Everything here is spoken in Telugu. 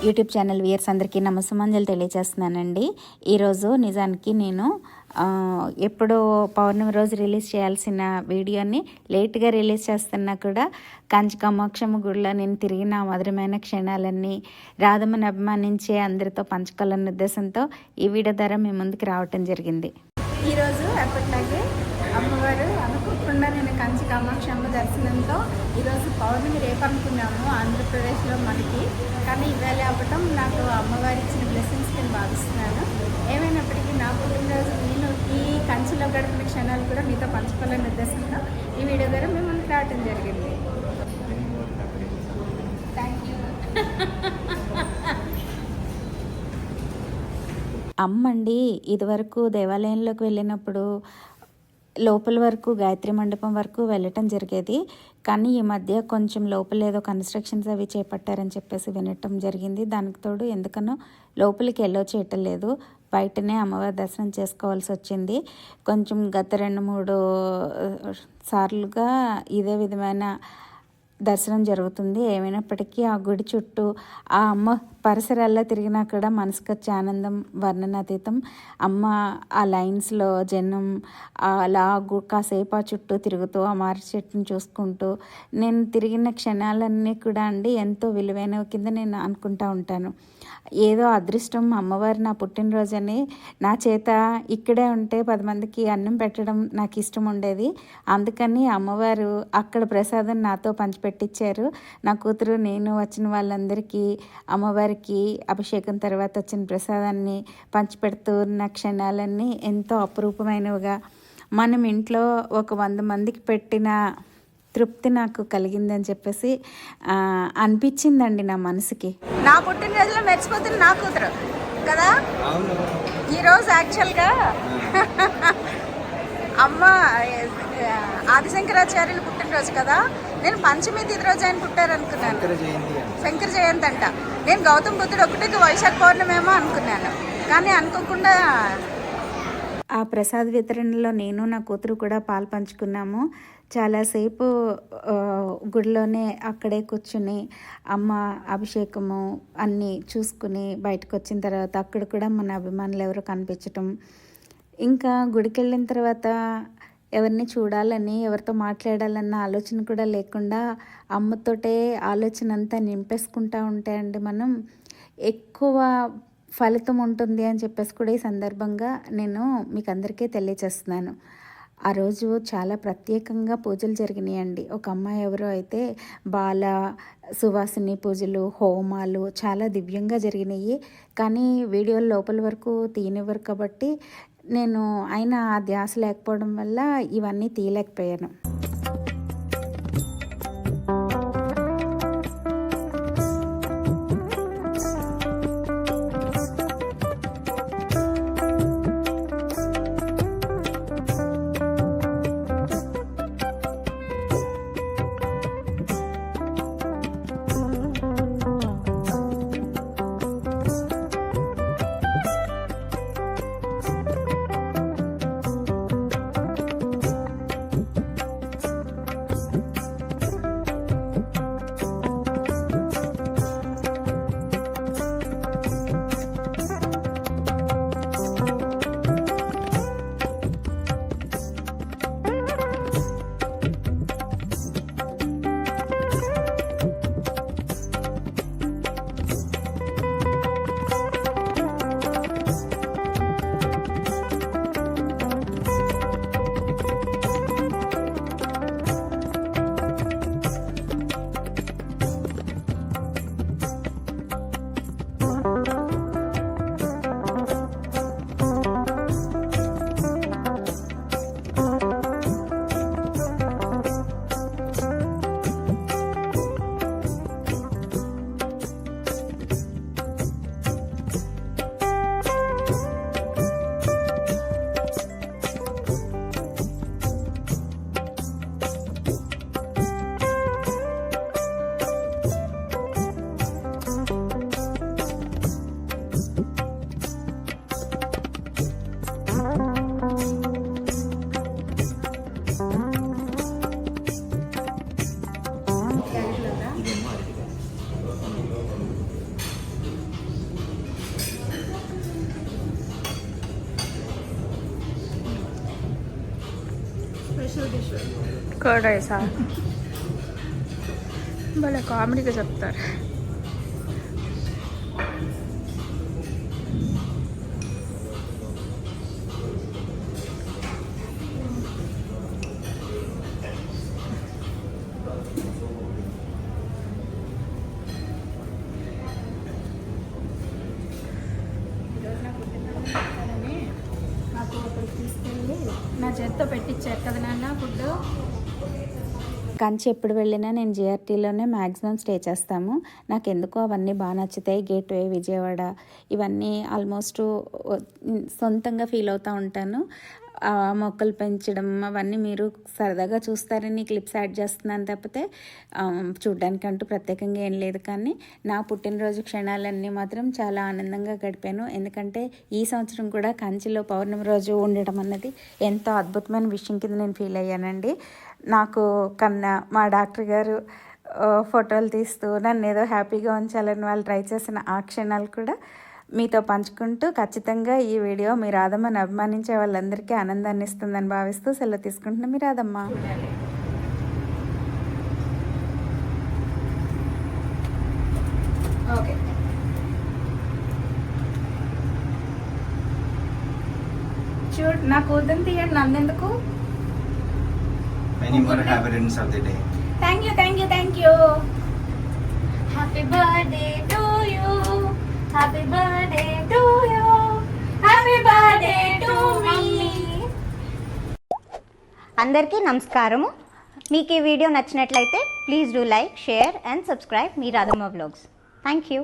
యూట్యూబ్ ఛానల్ వ్యూయర్స్ అందరికీ నమస్సుమంజలు తెలియజేస్తున్నానండి. ఈరోజు నిజానికి నేను ఎప్పుడో పౌర్ణమి రోజు రిలీజ్ చేయాల్సిన వీడియోని లేట్గా రిలీజ్ చేస్తున్నా కూడా కంచి కామాక్షమ్మ గుడిలో నేను తిరిగిన మధురమైన క్షణాలన్నీ రాధమ్మని అభిమానించే అందరితో పంచుకోవాలన్న ఉద్దేశంతో ఈ వీడియో ద్వారా మీ ముందుకు రావటం జరిగింది. ఈరోజు ఎప్పటిలాగే అమ్మవారు అనుకోకుండా నేను కంచి కామాక్షమ్మ దర్శనంతో ఈరోజు పౌర్ణమి రేపు అనుకున్నాము ఆంధ్రప్రదేశ్లో మనకి, కానీ ఇవాళ అవ్వటం నాకు అమ్మవారి ఇచ్చిన బ్లెస్సింగ్స్ నేను భావిస్తున్నాను. ఏమైనప్పటికీ నా పుట్టినరోజు నేను ఈ కంచిలో గడిపిన క్షణాలు కూడా మీతో పంచుకోవాలనే ఉద్దేశంతో ఈ వీడియో ద్వారా మేము ముందుకు రావటం జరిగింది. Thank you. అమ్మండి ఇదివరకు దేవాలయంలోకి వెళ్ళినప్పుడు లోపల వరకు గాయత్రి మండపం వరకు వెళ్ళటం జరిగేది, కానీ ఈ మధ్య కొంచెం లోపల ఏదో కన్స్ట్రక్షన్స్ అవి చేపట్టారని చెప్పేసి వినటం జరిగింది. దానికి తోడు ఎందుకనో లోపలికి ఎల్లో చేయటం లేదు, బయటనే అమ్మవారి దర్శనం చేసుకోవాల్సి వచ్చింది. కొంచెం గత 2-3 సార్లుగా ఇదే విధమైన దర్శనం జరుగుతుంది. ఏమైనప్పటికీ ఆ గుడి చుట్టూ ఆ అమ్మ పరిసరాల్లో తిరిగినా కూడా మనసుకు వచ్చే ఆనందం వర్ణనాతీతం. అమ్మ ఆ లైన్స్లో జనం అలా కాసేపు ఆ చుట్టూ తిరుగుతూ ఆ మారి చెట్టును చూసుకుంటూ నేను తిరిగిన క్షణాలన్నీ కూడా అండి ఎంతో విలువైనవి కింద నేను అనుకుంటా ఉంటాను. ఏదో అదృష్టం అమ్మవారు నా పుట్టినరోజని నా చేత ఇక్కడే ఉంటే 10 మందికి అన్నం పెట్టడం నాకు ఇష్టం ఉండేది. అందుకని అమ్మవారు అక్కడ ప్రసాదం నాతో పంచిపెట్టించారు. నా కూతురు నేను వచ్చిన వాళ్ళందరికీ అమ్మవారికి అభిషేకం తర్వాత వచ్చిన ప్రసాదాన్ని పంచిపెడుతూ ఉన్న క్షణాలన్నీ ఎంతో అపురూపమైనవిగా, మనం ఇంట్లో ఒక 100 మందికి పెట్టిన తృప్తి నాకు కలిగిందని చెప్పేసి అనిపించిందండి నా మనసుకి. నా పుట్టినరోజులో మెచ్చిపోతుంది నా కూతురు కదా. ఈరోజు యాక్చువల్గా అమ్మ ఆదిశంకరాచార్యులు పుట్టినరోజు కదా, నేను పంచమి తిథి రోజు ఆయన పుట్టారనుకున్నాను. శంకర జయంతి అంట. నేను గౌతమ్ బుద్ధుడు ఒకటికి వైశాఖ పౌర్ణమేమో అనుకున్నాను, కానీ అనుకోకుండా ఆ ప్రసాద్ వితరణలో నేను నా కూతురు కూడా పాలు పంచుకున్నాము. చాలాసేపు గుడిలోనే అక్కడే కూర్చుని అమ్మ అభిషేకము అన్నీ చూసుకుని బయటకు వచ్చిన తర్వాత అక్కడ కూడా మన అభిమానులు ఎవరో కనిపించటం, ఇంకా గుడికి వెళ్ళిన తర్వాత ఎవరిని చూడాలని ఎవరితో మాట్లాడాలన్న ఆలోచన కూడా లేకుండా అమ్మతోటే ఆలోచన అంతా నింపేసుకుంటూ ఉంటాయండి మనం. ఎక్కువ ఫలితం ఉంటుంది అని చెప్పేసి కూడా ఈ సందర్భంగా నేను మీకు అందరికీ తెలియచేస్తున్నాను. ఆ రోజు చాలా ప్రత్యేకంగా పూజలు జరిగినాయండి. ఒక అమ్మాయి ఎవరో అయితే బాల సువాసిని పూజలు, హోమాలు చాలా దివ్యంగా జరిగినాయి. కానీ వీడియోల లోపల వరకు తీయనివ్వరు కాబట్టి నేను అయినా ఆ ధ్యాస లేకపోవడం వల్ల ఇవన్నీ తీయలేకపోయాను. కర్డ్ రైసా భలే కామెడీగా చెప్తారు. ఈరోజు నా పుట్టినరోజు నాకు ఒకటి తీసుకెళ్ళి నా చేతితో పెట్టించారు కదా నాన్న ఫుడ్. కంచి ఎప్పుడు వెళ్ళినా నేను జిఆర్టీలోనే మ్యాక్సిమం స్టే చేస్తాము. నాకు ఎందుకో అవన్నీ బాగా నచ్చుతాయి. గేట్వే, విజయవాడ ఇవన్నీ ఆల్మోస్ట్ సొంతంగా ఫీల్ అవుతూ ఉంటాను. మొక్కలు పెంచడం అవన్నీ మీరు సరదాగా చూస్తారని క్లిప్స్ యాడ్ చేస్తున్నాను తప్పితే చూడ్డానికంటూ ప్రత్యేకంగా ఏం లేదు. కానీ నా పుట్టినరోజు క్షణాలన్నీ మాత్రం చాలా ఆనందంగా గడిపాను. ఎందుకంటే ఈ సంవత్సరం కూడా కంచిలో పౌర్ణమి రోజు ఉండడం అన్నది ఎంతో అద్భుతమైన విషయం కింద నేను ఫీల్ అయ్యానండి. నాకు కన్నా మా డాక్టర్ గారు ఫోటోలు తీస్తూ నన్ను ఏదో హ్యాపీగా ఉంచాలని వాళ్ళు ట్రై చేసిన ఆ క్షణాలు కూడా మీతో పంచుకుంటూ ఖచ్చితంగా ఈ వీడియో మీ రాధమ్మని అభిమానించే వాళ్ళందరికీ ఆనందాన్ని ఇస్తుందని భావిస్తూ సెలవు తీసుకుంటున్నా. మీ రాధమ్మ. ఓకే, చూడు నా కూతురు తీయండి, నందెందుకు. Many more happy returns of the day. Thank you, thank you, thank you. Happy birthday to you, happy birthday to you, happy birthday to me. అందరికీ నమస్కారము. మీకు ఈ వీడియో నచ్చినట్లయితే please do like, share and subscribe మీ రాధమ్మ వ్లాగ్స్. Thank you.